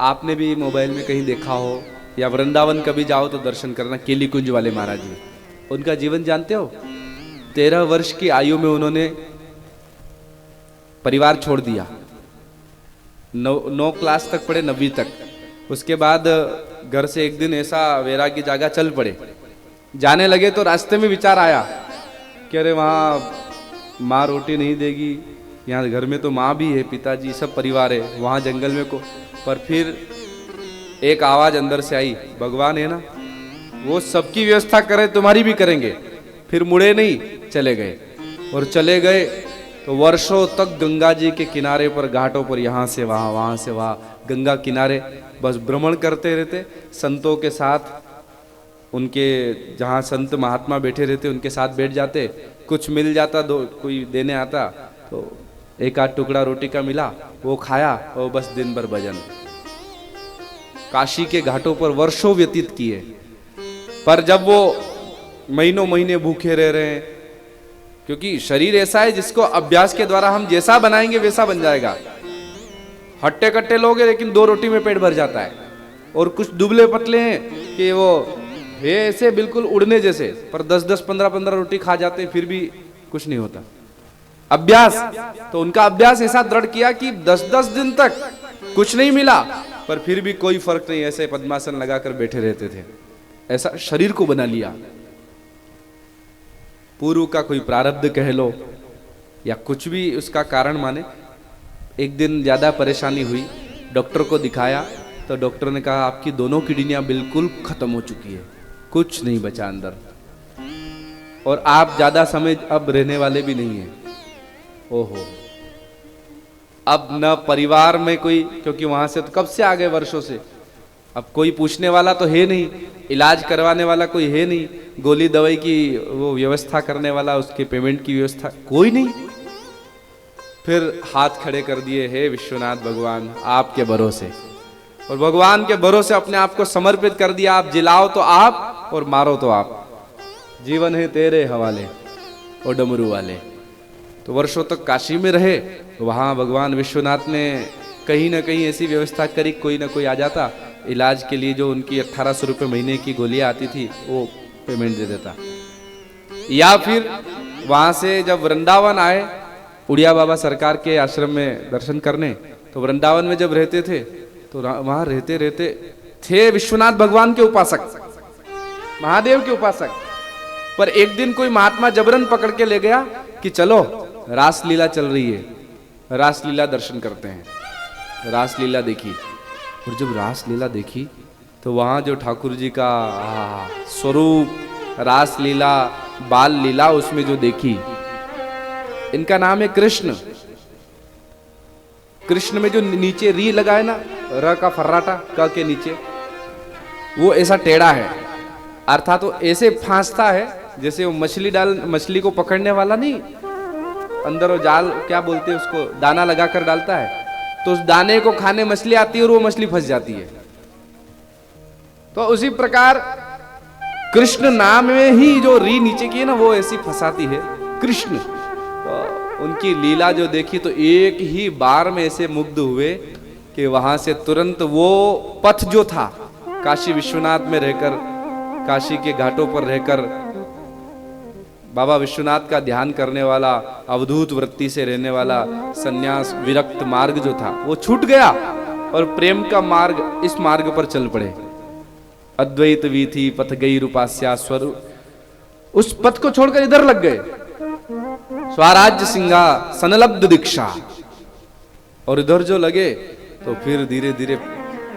आपने भी मोबाइल में कहीं देखा हो या वृंदावन कभी जाओ तो दर्शन करना, केली कुंज वाले महाराज जी। उनका जीवन जानते हो? 13 वर्ष की आयु में उन्होंने परिवार छोड़ दिया। 9 क्लास तक पढ़े, 9वीं तक। उसके बाद घर से एक दिन ऐसा वैराग्य जागा, चल पड़े। जाने लगे तो रास्ते में विचार आया कि अरे वहाँ माँ रोटी नहीं देगी, यहाँ घर में तो माँ भी है, पिताजी सब परिवार है, वहाँ जंगल में को। पर फिर एक आवाज अंदर से आई, भगवान है ना, वो सबकी व्यवस्था करे, तुम्हारी भी करेंगे। फिर मुड़े नहीं, चले गए। और चले गए तो वर्षों तक गंगा जी के किनारे पर, घाटों पर, यहाँ से वहाँ, वहाँ से वहाँ, गंगा किनारे बस भ्रमण करते रहते। संतों के साथ, उनके जहाँ संत महात्मा बैठे रहते उनके साथ बैठ जाते। कुछ मिल जाता, दो कोई देने आता तो एक आध टुकड़ा रोटी का मिला, वो खाया और बस दिन भर भजन। काशी के घाटों पर वर्षों व्यतीत किए। पर जब वो महीनों महीने भूखे रह रहे हैं, क्योंकि शरीर ऐसा है जिसको अभ्यास के द्वारा हम जैसा बनाएंगे वैसा बन जाएगा। हट्टे कट्टे लोग हैं लेकिन 2 रोटी में पेट भर जाता है, और कुछ दुबले पतले हैं कि वो है ऐसे बिल्कुल उड़ने जैसे, पर 10-10, 15-15 रोटी खा जाते फिर भी कुछ नहीं होता। अभ्यास, तो उनका अभ्यास ऐसा दृढ़ किया कि 10-10 दिन तक कुछ नहीं मिला, पर फिर भी कोई फर्क नहीं, ऐसे पद्मासन लगाकर बैठे रहते थे। ऐसा शरीर को बना लिया। पूर्व का कोई प्रारब्ध कह लो या कुछ भी उसका कारण माने। एक दिन ज्यादा परेशानी हुई, डॉक्टर को दिखाया तो डॉक्टर ने कहा आपकी दोनों किडनियां बिल्कुल खत्म हो चुकी है, कुछ नहीं बचा अंदर, और आप ज्यादा समय अब रहने वाले भी नहीं हैं। ओहो, अब न परिवार में कोई, क्योंकि वहां से तो कब से आ गए, वर्षों से, अब कोई पूछने वाला तो है नहीं, इलाज करवाने वाला कोई है नहीं, गोली दवाई की वो व्यवस्था करने वाला, उसके पेमेंट की व्यवस्था कोई नहीं। फिर हाथ खड़े कर दिए, हे विश्वनाथ भगवान आपके भरोसे, और भगवान के भरोसे अपने आप को समर्पित कर दिया। आप जिलाओ तो आप और मारो तो आप, जीवन है तेरे हवाले और डमरू वाले। तो वर्षों तक काशी में रहे। वहां भगवान विश्वनाथ ने कहीं ना कहीं ऐसी व्यवस्था करी, कोई ना कोई आ जाता इलाज के लिए, जो उनकी 1800 रुपये महीने की गोलियां आती थी वो पेमेंट दे देता। या फिर वहां से जब वृंदावन आए, उड़िया बाबा सरकार के आश्रम में दर्शन करने, तो वृंदावन में जब रहते थे तो वहां रहते रहते थे विश्वनाथ भगवान के उपासक, महादेव के उपासक। पर एक दिन कोई महात्मा जबरन पकड़ के ले गया कि चलो रासलीला चल रही है, रासलीला दर्शन करते हैं। रासलीला देखी, और जब रासलीला देखी तो वहां जो ठाकुर जी का स्वरूप, रासलीला, बाल लीला उसमें जो देखी, इनका नाम है कृष्ण। कृष्ण में जो नीचे री लगा है ना, र का फर्राटा, क के नीचे, वो ऐसा टेढ़ा है, अर्थात वो ऐसे फांसता है जैसे वो मछली को पकड़ने वाला नहीं, अंदर वो जाल क्या बोलते हैं उसको, दाना लगाकर डालता है, तो उस दाने को खाने मछली आती है और वो मछली फंस जाती है। तो उसी प्रकार कृष्ण नाम में ही जो री नीचे की है ना, वो ऐसी फंसाती है कृष्ण। तो उनकी लीला जो देखी तो एक ही बार में ऐसे मुग्ध हुए कि वहां से तुरंत वो पथ जो था, काशी विश्वनाथ में रहकर, काशी के घाटों पर रहकर बाबा विश्वनाथ का ध्यान करने वाला, अवधूत वृत्ति से रहने वाला सन्यास विरक्त मार्ग जो था वो छूट गया, और प्रेम का मार्ग, इस मार्ग पर चल पड़े। अद्वैत वीथी पथ गई रूपास्या स्वरूप, उस पथ को छोड़कर इधर लग गए। स्वराज्य सिंहा सनलब्ध दीक्षा, और इधर जो लगे तो फिर धीरे धीरे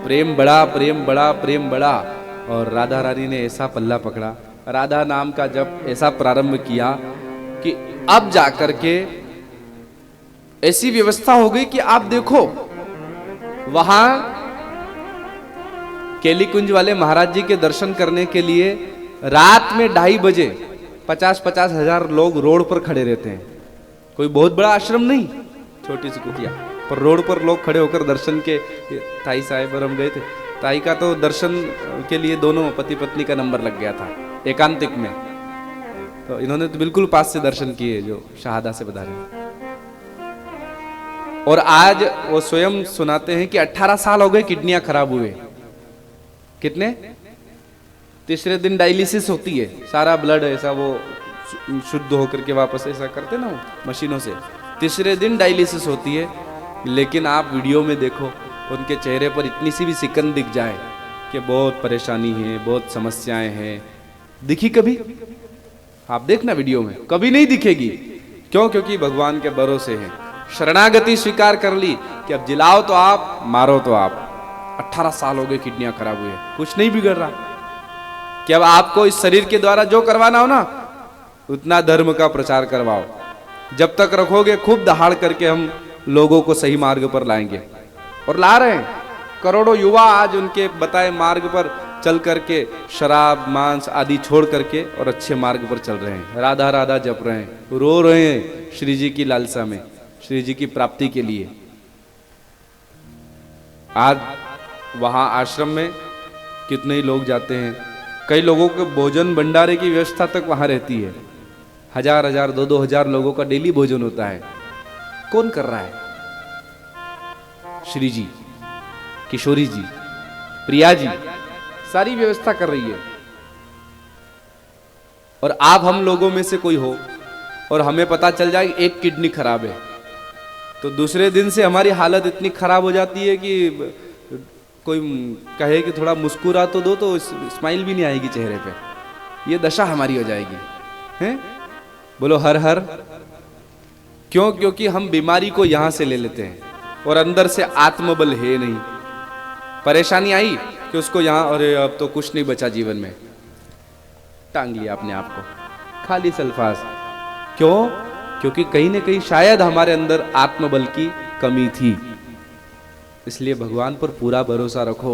प्रेम बढ़ा, प्रेम बढ़ा, प्रेम बढ़ा, और राधा रानी ने ऐसा पल्ला पकड़ा, राधा नाम का जब ऐसा प्रारंभ किया कि अब जाकर के ऐसी व्यवस्था हो गई कि आप देखो वहां केली कुंज वाले महाराज जी के दर्शन करने के लिए रात में 2:30 बजे 50-50 हजार लोग रोड पर खड़े रहते हैं। कोई बहुत बड़ा आश्रम नहीं, छोटी सी कुटिया पर रोड पर लोग खड़े होकर दर्शन के, ताई साहेब और हम गए थे, ताई का तो दर्शन के लिए दोनों पति पत्नी का नंबर लग गया था एकांतिक में, तो इन्होंने तो बिल्कुल पास से दर्शन किए जो शहादा से बता रहे। और आज वो स्वयं सुनाते हैं कि 18 साल हो गए किडनियां खराब हुए। कितने? तीसरे दिन डायलिसिस होती है, सारा ब्लड ऐसा वो शुद्ध होकर के वापस ऐसा करते ना वो मशीनों से, तीसरे दिन डायलिसिस होती है। लेकिन आप वीडियो में देखो, उनके चेहरे पर इतनी सी भी सिकन दिख जाए कि बहुत परेशानी है, बहुत समस्याएं हैं, दिखी कभी? आप देखना वीडियो में, कभी नहीं दिखेगी। क्यों? क्योंकि भगवान के भरोसे हैं, शरणागति स्वीकार कर ली कि अब जिलाओ तो आप, मारो तो आप। 18 साल हो गए किडनियां खराब हुए, कुछ नहीं बिगड़ रहा। कि अब आपको इस शरीर के द्वारा जो करवाना हो ना, उतना धर्म का प्रचार करवाओ। जब तक रखोगे खूब दहाड़ करके हम लोगों को सही मार्ग पर लाएंगे, और ला रहे हैं। करोड़ों युवा आज उनके बताए मार्ग पर चल करके शराब मांस आदि छोड़ करके और अच्छे मार्ग पर चल रहे हैं, राधा राधा जप रहे हैं, रो रहे हैं श्री जी की लालसा में, श्री जी की प्राप्ति के लिए। आज वहां आश्रम में कितने ही लोग जाते हैं, कई लोगों के भोजन भंडारे की व्यवस्था तक वहां रहती है। 1000 2 हजार लोगों का डेली भोजन होता है। कौन कर रहा है? श्री जी, किशोरी जी, प्रिया जी, सारी व्यवस्था कर रही है। और आप हम लोगों में से कोई हो और हमें पता चल जाए एक किडनी खराब है, तो दूसरे दिन से हमारी हालत इतनी खराब हो जाती है कि कोई कहे कि थोड़ा मुस्कुरा तो दो, तो स्माइल भी नहीं आएगी चेहरे पे। ये दशा हमारी हो जाएगी, हैं? बोलो हर हर। क्यों? क्योंकि हम बीमारी को यहां से ले लेते हैं और अंदर से आत्मबल है नहीं। परेशानी आई कि उसको यहां, अरे अब तो कुछ नहीं बचा जीवन में, टांग लिया अपने आप को, खाली सल्फास। क्यों? क्योंकि कहीं ना कहीं शायद हमारे अंदर आत्मबल की कमी थी। इसलिए भगवान पर पूरा भरोसा रखो।